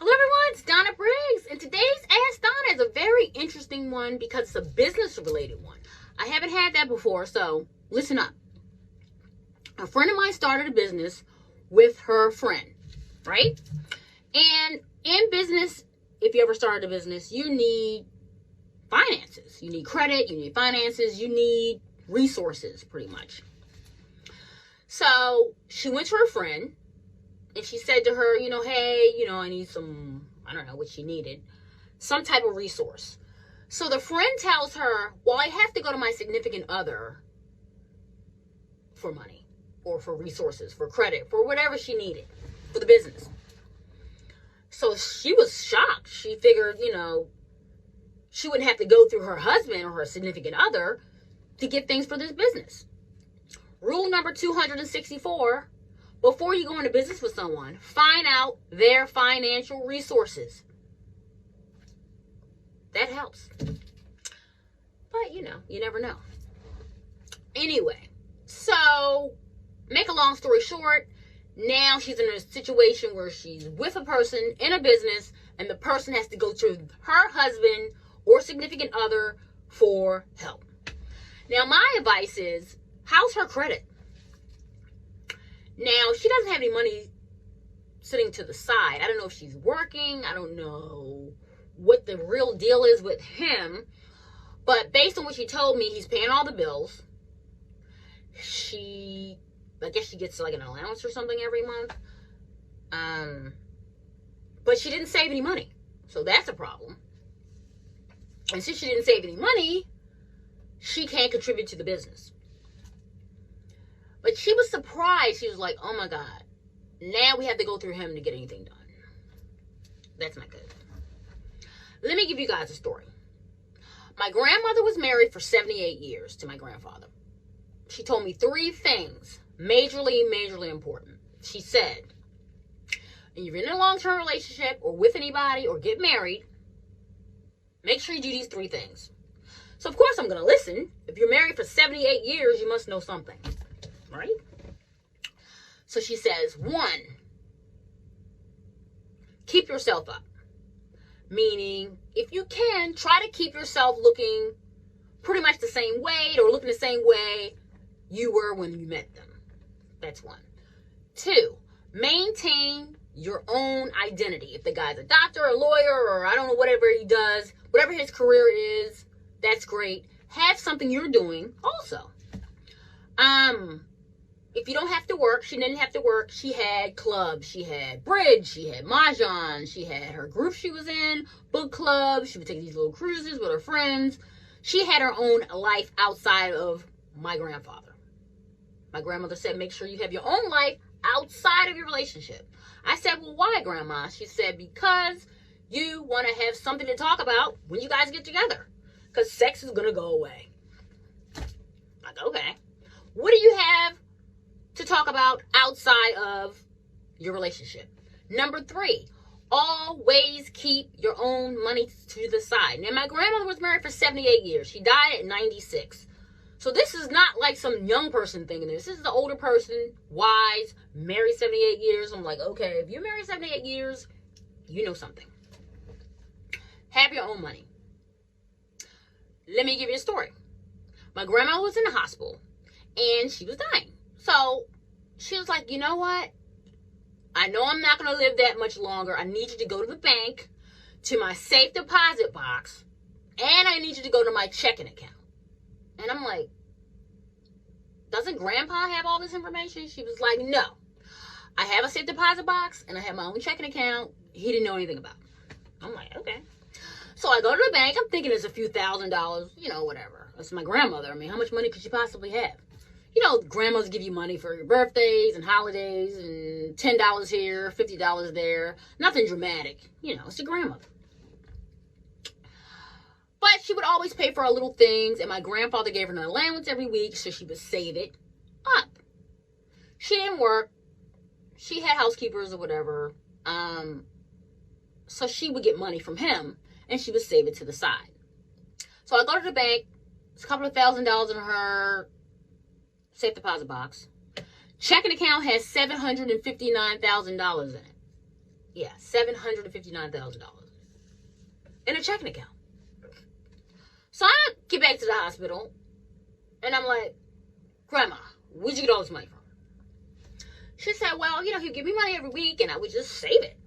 Hello everyone, it's Donna Briggs, and today's Ask Donna is a very interesting one because it's a business related one. I haven't had that before, so listen up. A friend of mine started a business with her friend, right? And in business, if you ever started a business, you need finances. You need credit, you need finances, you need resources, pretty much. So she went to her friend, and she said to her, hey, I need some, I don't know what she needed, some type of resource. So the friend tells her, well, I have to go to my significant other for money or for resources, for credit, for whatever she needed for the business. So she was shocked. She figured, she wouldn't have to go through her husband or her significant other to get things for this business. Rule number 264. Before you go into business with someone, find out their financial resources. That helps. But, you never know. Anyway, so make a long story short, now she's in a situation where she's with a person in a business, and the person has to go to her husband or significant other for help. Now, my advice is, how's her credit? Now, she doesn't have any money sitting to the side. I don't know if she's working. I don't know what the real deal is with him. But based on what she told me, he's paying all the bills. I guess she gets like an allowance or something every month. But she didn't save any money. So that's a problem. And since she didn't save any money, she can't contribute to the business. But she was surprised. She was like, oh my God, now we have to go through him to get anything done. That's not good. Let me give you guys a story. My grandmother was married for 78 years to my grandfather. She told me 3 things, majorly important. She said, when you're in a long-term relationship or with anybody or get married, make sure you do these 3 things. So of course I'm going to listen. If you're married for 78 years, you must know something. Right? So she says, 1, keep yourself up. Meaning, if you can, try to keep yourself looking pretty much the same way or looking the same way you were when you met them. That's 1. 2, maintain your own identity. If the guy's a doctor, a lawyer, or I don't know, whatever he does, whatever his career is, that's great. Have something you're doing also. If you don't have to work, she didn't have to work. She had clubs. She had Briggs. She had Mahjong. She had her group she was in, book clubs. She would take these little cruises with her friends. She had her own life outside of my grandfather. My grandmother said, make sure you have your own life outside of your relationship. I said, well, why, Grandma? She said, because you want to have something to talk about when you guys get together. Because sex is going to go away. Like, okay. What do you have to talk about outside of your relationship? Number 3, always keep your own money to the side. Now, my grandmother was married for 78 years. She died at 96. So this is not like some young person thinking this. This is an older person, wise, married 78 years. I'm like, okay, if you're married 78 years, you know something. Have your own money. Let me give you a story. My grandma was in the hospital, and she was dying. So she was like, you know what? I know I'm not going to live that much longer. I need you to go to the bank, to my safe deposit box, and I need you to go to my checking account. And I'm like, doesn't Grandpa have all this information? She was like, no. I have a safe deposit box, and I have my own checking account. He didn't know anything about it. I'm like, okay. So I go to the bank. I'm thinking it's a few $1,000s, whatever. It's my grandmother. I mean, how much money could she possibly have? Grandmas give you money for your birthdays and holidays and $10 here, $50 there. Nothing dramatic. It's a grandmother. But she would always pay for our little things, and my grandfather gave her an allowance every week, so she would save it up. She didn't work. She had housekeepers or whatever. So she would get money from him, and she would save it to the side. So I go to the bank. It's a couple of $1,000s in her safe deposit box. Checking account has $759,000 in it. Yeah, $759,000 in a checking account. So I get back to the hospital, and I'm like, Grandma, where'd you get all this money from? She said, well, he'd give me money every week, and I would just save it.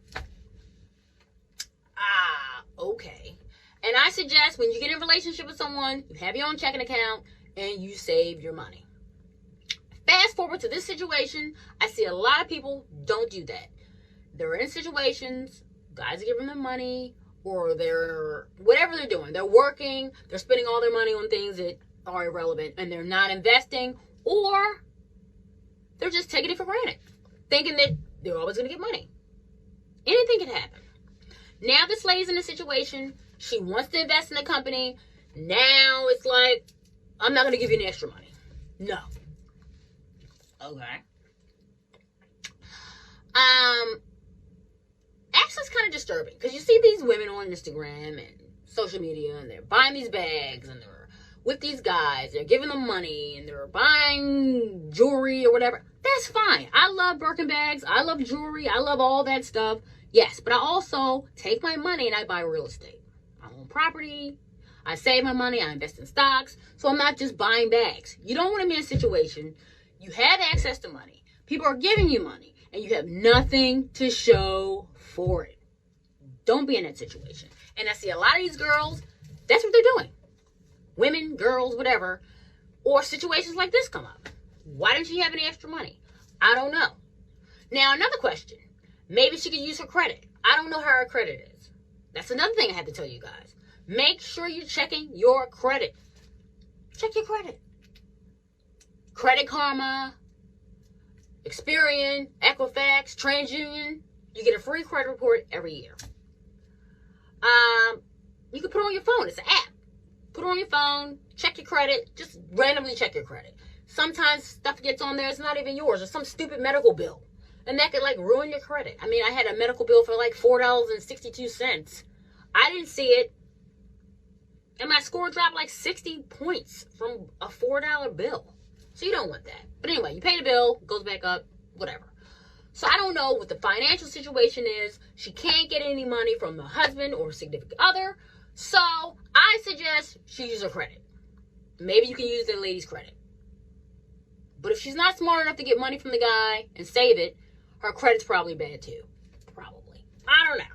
Okay. And I suggest when you get in a relationship with someone, you have your own checking account, and you save your money. Fast forward to this situation, I see a lot of people don't do that. They're in situations, guys are giving them money, or they're, whatever they're doing, they're working, they're spending all their money on things that are irrelevant, and they're not investing, or they're just taking it for granted, thinking that they're always going to get money. Anything can happen. Now this lady's in a situation, she wants to invest in the company. Now it's like, I'm not going to give you any extra money. No. Okay. Actually, it's kind of disturbing because you see these women on Instagram and social media, and they're buying these bags, and they're with these guys, they're giving them money, and they're buying jewelry or whatever. That's fine. I love Birkin bags. I love jewelry. I love all that stuff. Yes, but I also take my money and I buy real estate. I own property. I save my money. I invest in stocks. So I'm not just buying bags. You don't want to be in a situation you have access to money. People are giving you money, and you have nothing to show for it. Don't be in that situation. And I see a lot of these girls, that's what they're doing. Women, girls, whatever. Or situations like this come up. Why didn't she have any extra money? I don't know. Now, another question. Maybe she could use her credit. I don't know how her credit is. That's another thing I have to tell you guys. Make sure you're checking your credit. Check your credit. Credit Karma, Experian, Equifax, TransUnion. You get a free credit report every year. You can put it on your phone. It's an app. Put it on your phone. Check your credit. Just randomly check your credit. Sometimes stuff gets on there. It's not even yours. Or some stupid medical bill. And that could ruin your credit. I mean, I had a medical bill for $4.62. I didn't see it. And my score dropped 60 points from a $4 bill. So you don't want that. But anyway, you pay the bill, goes back up, whatever. So I don't know what the financial situation is. She can't get any money from the husband or significant other. So I suggest she use her credit. Maybe you can use the lady's credit. But if she's not smart enough to get money from the guy and save it, her credit's probably bad too. Probably. I don't know.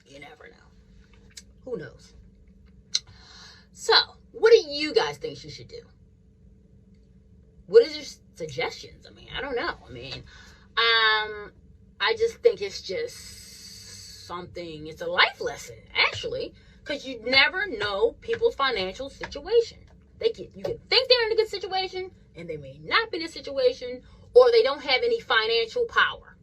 You never know. Who knows? So, what do you guys think she should do? What is your suggestions? I mean, I don't know. I mean, I just think it's just something, it's a life lesson, actually, because you never know people's financial situation. You can think they're in a good situation, and they may not be in a situation, or they don't have any financial power.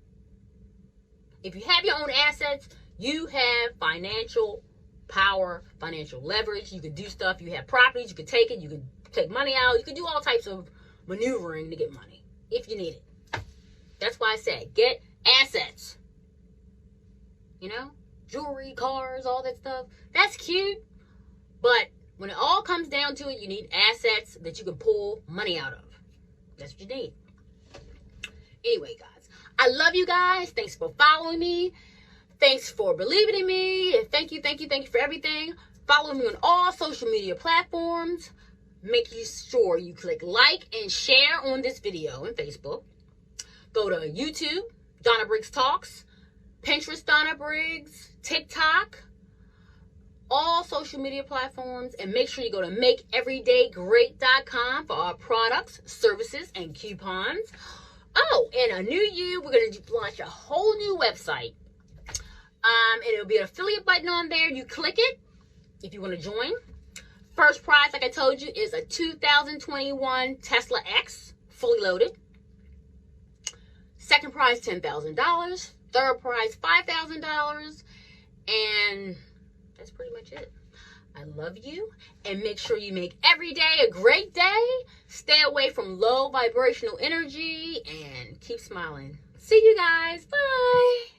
If you have your own assets, you have financial power, financial leverage. You could do stuff. You have properties. You could take it. You could take money out. You could do all types of maneuvering to get money if you need it. That's why I said get assets. Jewelry, cars, all that stuff. That's cute. But when it all comes down to it, you need assets that you can pull money out of. That's what you need. Anyway, guys, I love you guys. Thanks for following me. Thanks for believing in me. And thank you for everything. Follow me on all social media platforms. Make sure you click like and share on this video on Facebook. Go to YouTube, Donna Briggs Talks, Pinterest, Donna Briggs, TikTok, all social media platforms. And make sure you go to makeeverydaygreat.com for our products, services, and coupons. Oh, and a new year, we're going to launch a whole new website. And it'll be an affiliate button on there. You click it if you want to join. First prize, like I told you, is a 2021 Tesla X, fully loaded. Second prize, $10,000. Third prize, $5,000. And that's pretty much it. I love you. And make sure you make every day a great day. Stay away from low vibrational energy. And keep smiling. See you guys. Bye.